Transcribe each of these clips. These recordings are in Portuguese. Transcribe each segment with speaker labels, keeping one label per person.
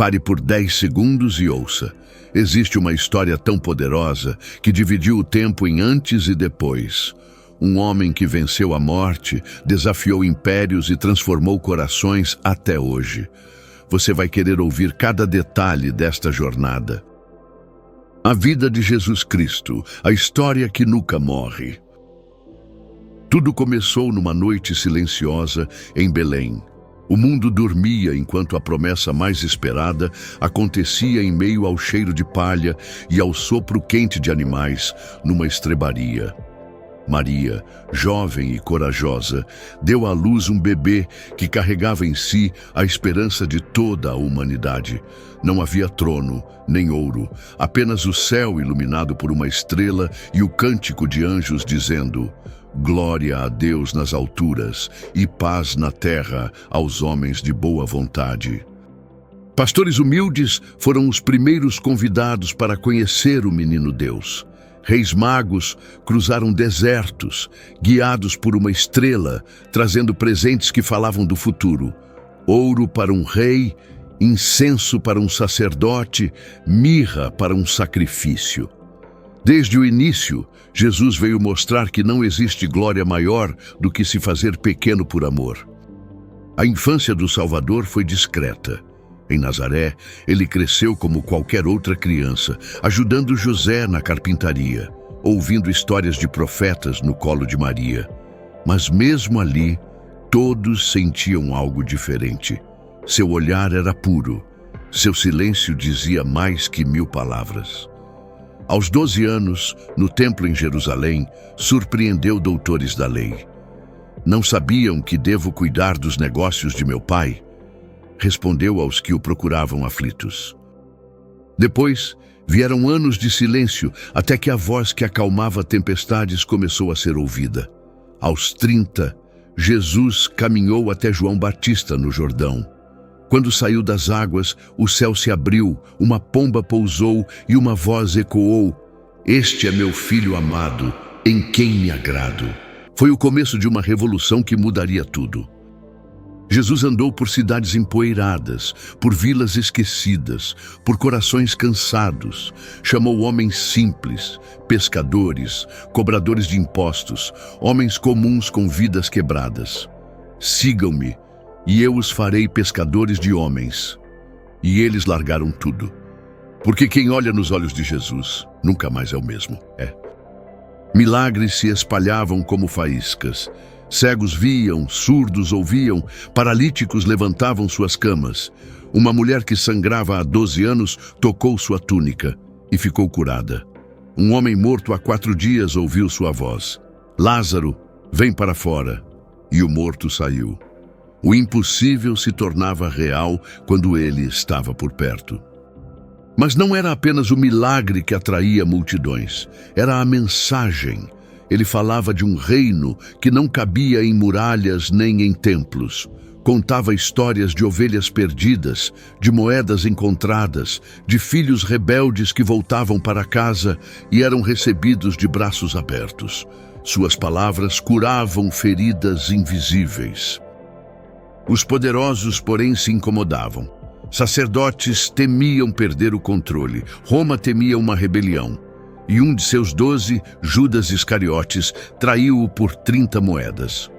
Speaker 1: Pare por 10 segundos e ouça. Existe uma história tão poderosa que dividiu o tempo em antes e depois. Um homem que venceu a morte, desafiou impérios e transformou corações até hoje. Você vai querer ouvir cada detalhe desta jornada. A vida de Jesus Cristo, a história que nunca morre. Tudo começou numa noite silenciosa em Belém. O mundo dormia enquanto a promessa mais esperada acontecia em meio ao cheiro de palha e ao sopro quente de animais numa estrebaria. Maria, jovem e corajosa, deu à luz um bebê que carregava em si a esperança de toda a humanidade. Não havia trono, nem ouro, apenas o céu iluminado por uma estrela e o cântico de anjos dizendo: glória a Deus nas alturas e paz na terra aos homens de boa vontade. Pastores humildes foram os primeiros convidados para conhecer o menino Deus. Reis magos cruzaram desertos, guiados por uma estrela, trazendo presentes que falavam do futuro. Ouro para um rei, incenso para um sacerdote, mirra para um sacrifício. Desde o início, Jesus veio mostrar que não existe glória maior do que se fazer pequeno por amor. A infância do Salvador foi discreta. Em Nazaré, ele cresceu como qualquer outra criança, ajudando José na carpintaria, ouvindo histórias de profetas no colo de Maria. Mas mesmo ali, todos sentiam algo diferente. Seu olhar era puro, seu silêncio dizia mais que 1000 palavras. Aos 12 anos, no templo em Jerusalém, surpreendeu doutores da lei. Não sabiam que devo cuidar dos negócios de meu pai? Respondeu aos que o procuravam aflitos. Depois, vieram anos de silêncio, até que a voz que acalmava tempestades começou a ser ouvida. Aos 30, Jesus caminhou até João Batista no Jordão. Quando saiu das águas, o céu se abriu, uma pomba pousou e uma voz ecoou: este é meu filho amado, em quem me agrado. Foi o começo de uma revolução que mudaria tudo. Jesus andou por cidades empoeiradas, por vilas esquecidas, por corações cansados. Chamou homens simples, pescadores, cobradores de impostos, homens comuns com vidas quebradas. Sigam-me, e eu os farei pescadores de homens. E eles largaram tudo. Porque quem olha nos olhos de Jesus nunca mais é o mesmo. Milagres se espalhavam como faíscas. Cegos viam, surdos ouviam, paralíticos levantavam suas camas. Uma mulher que sangrava há 12 anos tocou sua túnica e ficou curada. Um homem morto há 4 dias ouviu sua voz: Lázaro, vem para fora. E o morto saiu. O impossível se tornava real quando ele estava por perto. Mas não era apenas o milagre que atraía multidões, era a mensagem. Ele falava de um reino que não cabia em muralhas nem em templos. Contava histórias de ovelhas perdidas, de moedas encontradas, de filhos rebeldes que voltavam para casa e eram recebidos de braços abertos. Suas palavras curavam feridas invisíveis. Os poderosos, porém, se incomodavam. Sacerdotes temiam perder o controle. Roma temia uma rebelião. E um de seus 12, Judas Iscariotes, traiu-o por 30 moedas.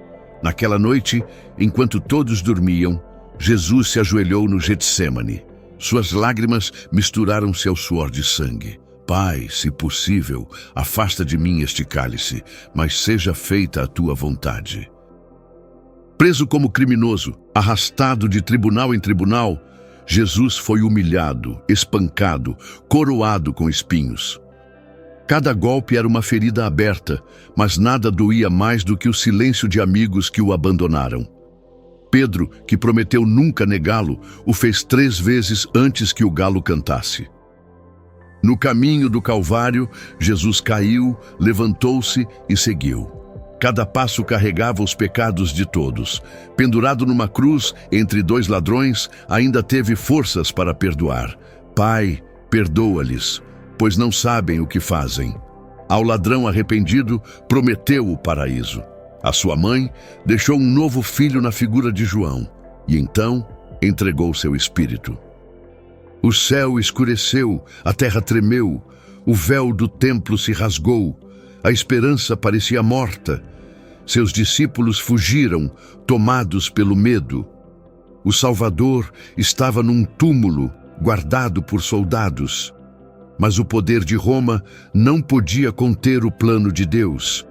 Speaker 1: Naquela noite, enquanto todos dormiam, Jesus se ajoelhou no Getsêmani. Suas lágrimas misturaram-se ao suor de sangue. Pai, se possível, afasta de mim este cálice, mas seja feita a tua vontade. Preso como criminoso, arrastado de tribunal em tribunal, Jesus foi humilhado, espancado, coroado com espinhos. Cada golpe era uma ferida aberta, mas nada doía mais do que o silêncio de amigos que o abandonaram. Pedro, que prometeu nunca negá-lo, o fez 3 vezes antes que o galo cantasse. No caminho do Calvário, Jesus caiu, levantou-se e seguiu. Cada passo carregava os pecados de todos. Pendurado numa cruz, entre 2 ladrões, ainda teve forças para perdoar. Pai, perdoa-lhes, pois não sabem o que fazem. Ao ladrão arrependido, prometeu o paraíso. A sua mãe deixou um novo filho na figura de João, e então entregou seu espírito. O céu escureceu, a terra tremeu, o véu do templo se rasgou, a esperança parecia morta. Seus discípulos fugiram, tomados pelo medo. O Salvador estava num túmulo, guardado por soldados. Mas o poder de Roma não podia conter o plano de Deus.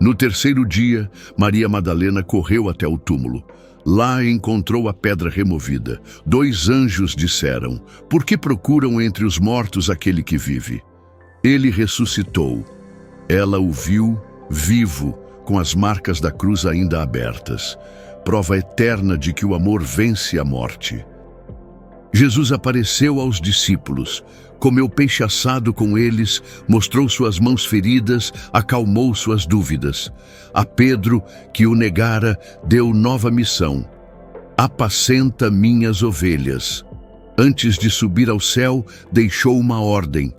Speaker 1: No terceiro dia, Maria Madalena correu até o túmulo. Lá encontrou a pedra removida. 2 anjos disseram: "Por que procuram entre os mortos aquele que vive? Ele ressuscitou." Ela o viu, vivo, com as marcas da cruz ainda abertas. Prova eterna de que o amor vence a morte. Jesus apareceu aos discípulos, comeu peixe assado com eles, mostrou suas mãos feridas, acalmou suas dúvidas. A Pedro, que o negara, deu nova missão: "Apacenta minhas ovelhas." Antes de subir ao céu, deixou uma ordem: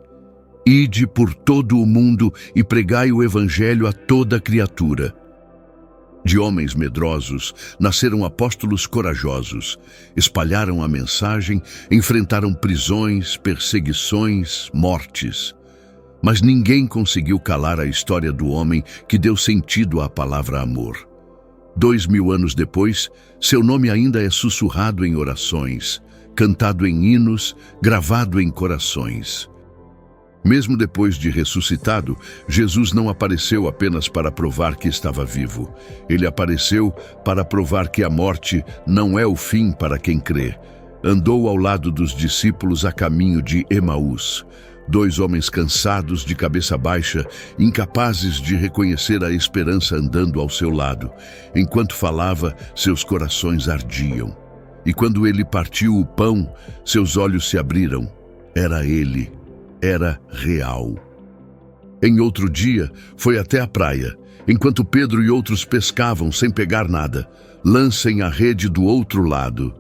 Speaker 1: "Ide por todo o mundo e pregai o evangelho a toda criatura." De homens medrosos nasceram apóstolos corajosos. Espalharam a mensagem, enfrentaram prisões, perseguições, mortes. Mas ninguém conseguiu calar a história do homem que deu sentido à palavra amor. 2000 anos depois, seu nome ainda é sussurrado em orações, cantado em hinos, gravado em corações. Mesmo depois de ressuscitado, Jesus não apareceu apenas para provar que estava vivo. Ele apareceu para provar que a morte não é o fim para quem crê. Andou ao lado dos discípulos a caminho de Emaús. 2 homens cansados, de cabeça baixa, incapazes de reconhecer a esperança andando ao seu lado. Enquanto falava, seus corações ardiam. E quando ele partiu o pão, seus olhos se abriram. Era ele. Era real. Em outro dia, foi até a praia, enquanto Pedro e outros pescavam sem pegar nada. "Lancem a rede do outro lado."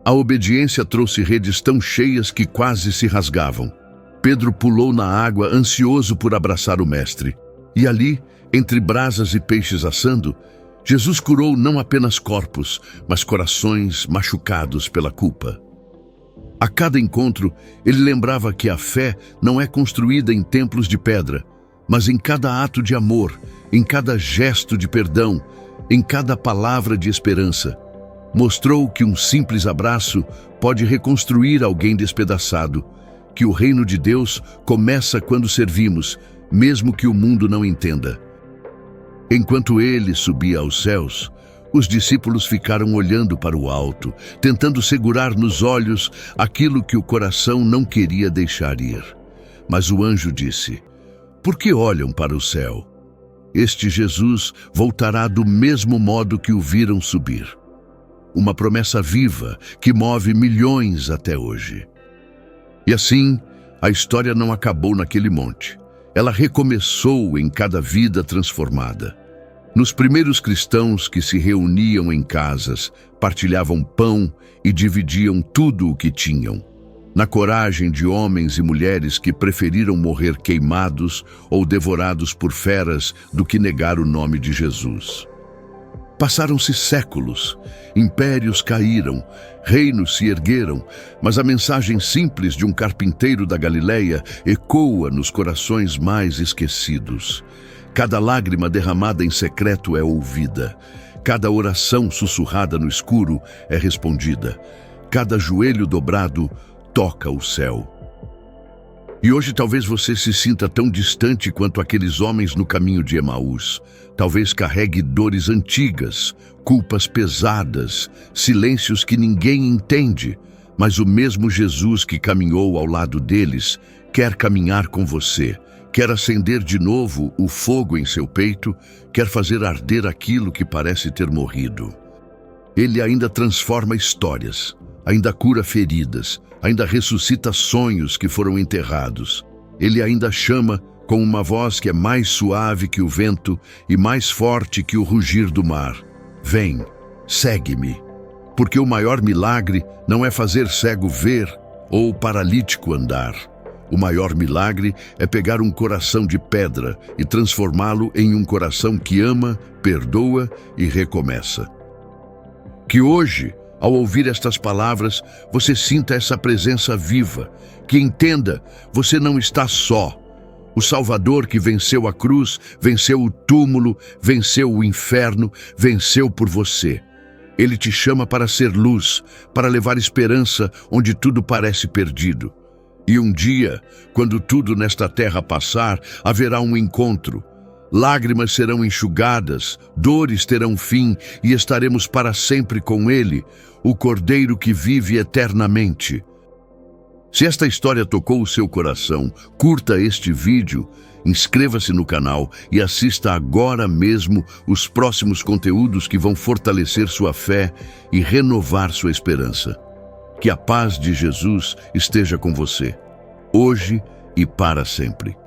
Speaker 1: A obediência trouxe redes tão cheias que quase se rasgavam. Pedro pulou na água, ansioso por abraçar o mestre. E ali, entre brasas e peixes assando, Jesus curou não apenas corpos, mas corações machucados pela culpa. A cada encontro, ele lembrava que a fé não é construída em templos de pedra, mas em cada ato de amor, em cada gesto de perdão, em cada palavra de esperança. Mostrou que um simples abraço pode reconstruir alguém despedaçado, que o reino de Deus começa quando servimos, mesmo que o mundo não entenda. Enquanto ele subia aos céus, os discípulos ficaram olhando para o alto, tentando segurar nos olhos aquilo que o coração não queria deixar ir. Mas o anjo disse: "Por que olham para o céu? Este Jesus voltará do mesmo modo que o viram subir." Uma promessa viva que move milhões até hoje. E assim, a história não acabou naquele monte. Ela recomeçou em cada vida transformada. Nos primeiros cristãos que se reuniam em casas, partilhavam pão e dividiam tudo o que tinham. Na coragem de homens e mulheres que preferiram morrer queimados ou devorados por feras do que negar o nome de Jesus. Passaram-se séculos, impérios caíram, reinos se ergueram, mas a mensagem simples de um carpinteiro da Galileia ecoa nos corações mais esquecidos. Cada lágrima derramada em secreto é ouvida. Cada oração sussurrada no escuro é respondida. Cada joelho dobrado toca o céu. E hoje talvez você se sinta tão distante quanto aqueles homens no caminho de Emaús. Talvez carregue dores antigas, culpas pesadas, silêncios que ninguém entende. Mas o mesmo Jesus que caminhou ao lado deles quer caminhar com você. Quer acender de novo o fogo em seu peito, quer fazer arder aquilo que parece ter morrido. Ele ainda transforma histórias, ainda cura feridas, ainda ressuscita sonhos que foram enterrados. Ele ainda chama com uma voz que é mais suave que o vento e mais forte que o rugir do mar: "Vem, segue-me." Porque o maior milagre não é fazer cego ver ou paralítico andar. O maior milagre é pegar um coração de pedra e transformá-lo em um coração que ama, perdoa e recomeça. Que hoje Ao ouvir estas palavras, você sinta essa presença viva, que entenda, você não está só. O Salvador que venceu a cruz, venceu o túmulo, venceu o inferno, venceu por você. Ele te chama para ser luz, para levar esperança onde tudo parece perdido. E um dia, quando tudo nesta terra passar, haverá um encontro. Lágrimas serão enxugadas, dores terão fim e estaremos para sempre com Ele, o Cordeiro que vive eternamente. Se esta história tocou o seu coração, curta este vídeo, inscreva-se no canal e assista agora mesmo os próximos conteúdos que vão fortalecer sua fé e renovar sua esperança. Que a paz de Jesus esteja com você, hoje e para sempre.